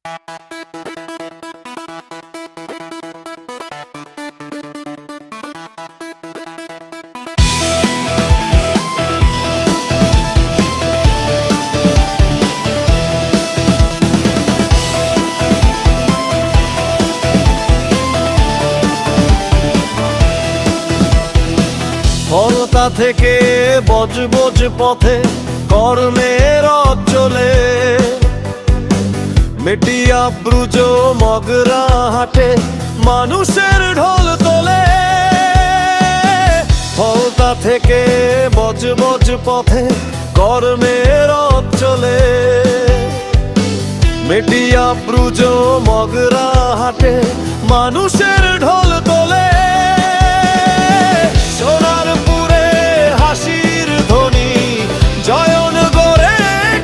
হরতা থেকে বজ বজ পথে কর্মের চলে, মেটিয়া ব্রুজ মগরা হাটে মানুষের ঢোল তোলে। হরতা থেকে বজ বজ পথে কর্মের চলে, মেটিয়া ব্রুজ মগরা হাটে মানুষের ঢোল তোলে। সোনারপুরে হাসির ধ্বনি জয়ন গড়ে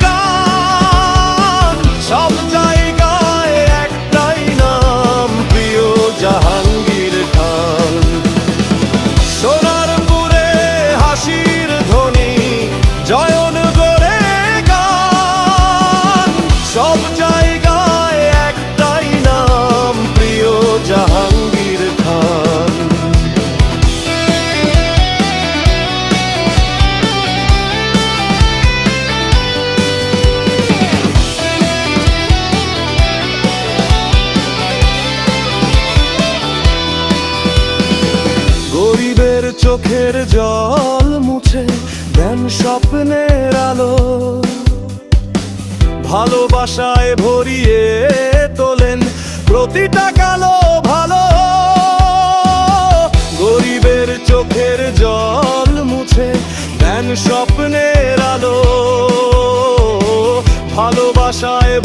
গান, সব জায়গায় একটাই নাম, প্রিয় জাহাঙ্গীর খান। সোনারপুরে হাসির ধ্বনি জয়ন গড়ে গান, সব জায়গায় একটাই নাম, প্রিয় জাহাঙ্গীর খান। গরিবের চোখের জল মুছে দেন স্বপ্নের আলো, ভালোবাসায় ভরিয়ে তোলেন প্রতিটা কালো ভালো। গরিবের চোখের জল মুছে দেন স্বপ্নের আলো, ভালোবাসায়